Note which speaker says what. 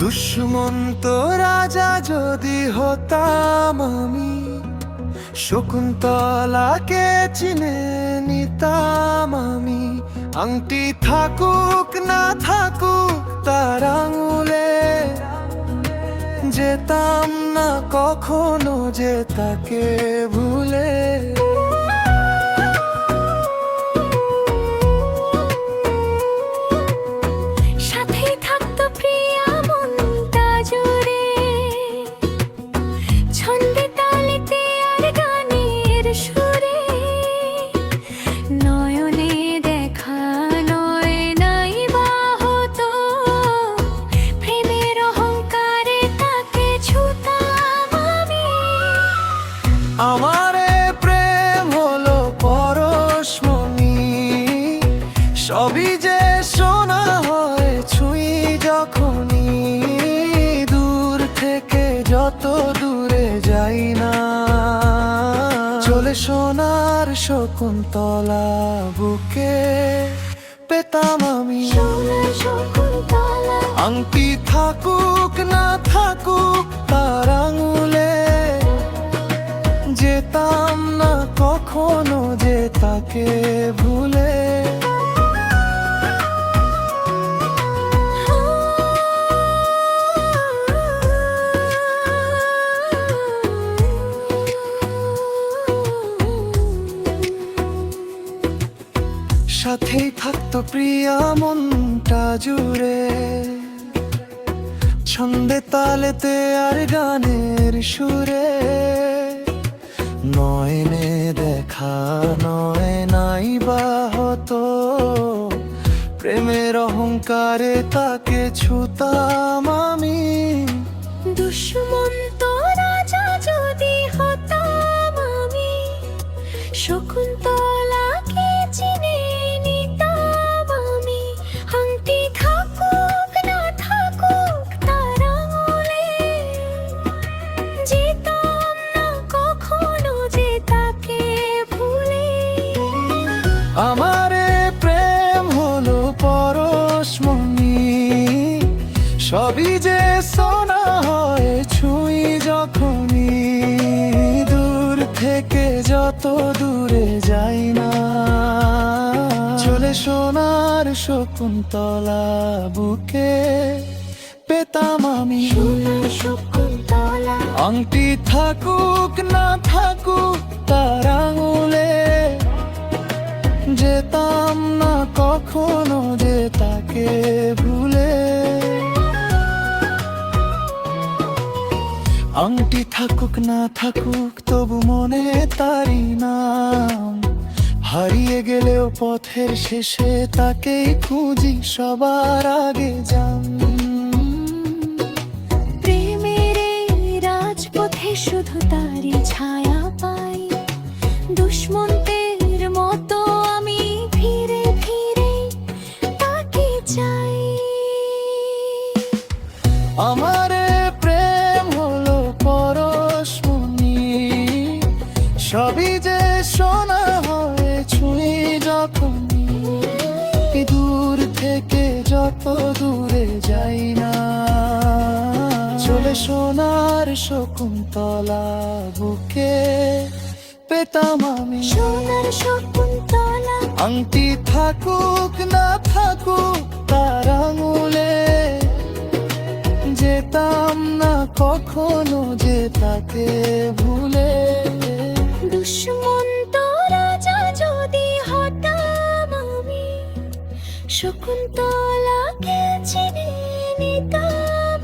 Speaker 1: দুষ্মন্ত রাজা যদি হতাম আমি, শকুন্তলাকে চিনে নিতাম আমি। আংটি থাকুক না থাকুক তার আঙুলে, যেতাম না কখনো যে তাকে ভুলে।
Speaker 2: সাথেই থাকতো প্রিয়া মনটা জুড়ে, ছন্দে তালেতে আর গানের সুরে। নয়নে দেখা নয় নাই বা হতো, প্রেমের অহংকারে তাকে ছুতাম আমি।
Speaker 1: আমারে প্রেম হলো পরশমণি, সবই যে শোনা হয় ছুঁই যখনই। দূর থেকে যত দূরে যাই না, চলে সোনার শকুন্তলা বুকে পেতাম আমি।
Speaker 2: সোনার শকুন্তলা,
Speaker 1: আংটি থাকুক না থাকুক তার আঙুলে, যেতাম না কখনো যে তাকে ভুলে। সাথেই থাকতো প্রিয়া মনটা জুড়ে, ছন্দে তালেতে আর গানের সুরে। নয়নে দেখা নয় নাই বা হতো, প্রেমের অহংকারে তাকে ছুতাম আমি।
Speaker 2: দুষ্মন্ত রাজা যদি হতাম আমি, শকুন্তলাকে চিনে নিতাম আমি। আংটি থাকুক না থাকুক তার আঙুলে, যেতাম না কখনো যে তাকে ভুলে।
Speaker 1: আমারে প্রেম হলো পরশমণি, সবই যে শোনা হয় ছুঁই যখনই। দূর থেকে যত দূরে যাই না, চলে সোনার শকুন্তলা বুকে পেতাম আমি।
Speaker 2: সোনার শকুন্তলা,
Speaker 1: আংটি থাকুক না থাকুক তার আঙুলে, যেতাম না কখনো যে তাকে ভুলে। আংটি থাকুক না থাকুক তবু মনে তারি নাম, হারিয়ে গেলেও পথের শেষে তাকেই খুঁজি সবার আগে যান।
Speaker 2: প্রেমের এই রাজপথে শুধু তারই ছায়া পাই। দুষ্মন্তের মতো আমি ফিরে ফিরে তাকে চাই।
Speaker 1: আমারে প্রেম হলো পরশমণি, সবই যে শোনা হয় ছুঁই যখনই। দূর থেকে যত দূরে যাই না, চলে সোনার শকুন্তলা বুকে পেতাম আমি।
Speaker 2: সোনার শকুন্তলা,
Speaker 1: আংটি থাকুক না থাকুক তার আঙুলে, যেতাম না কখনো যে তাকে ভুলে।
Speaker 2: দুষ্মন্ত রাজা যদি হতাম আমি, শকুন্তলাকে চিনে নিতাম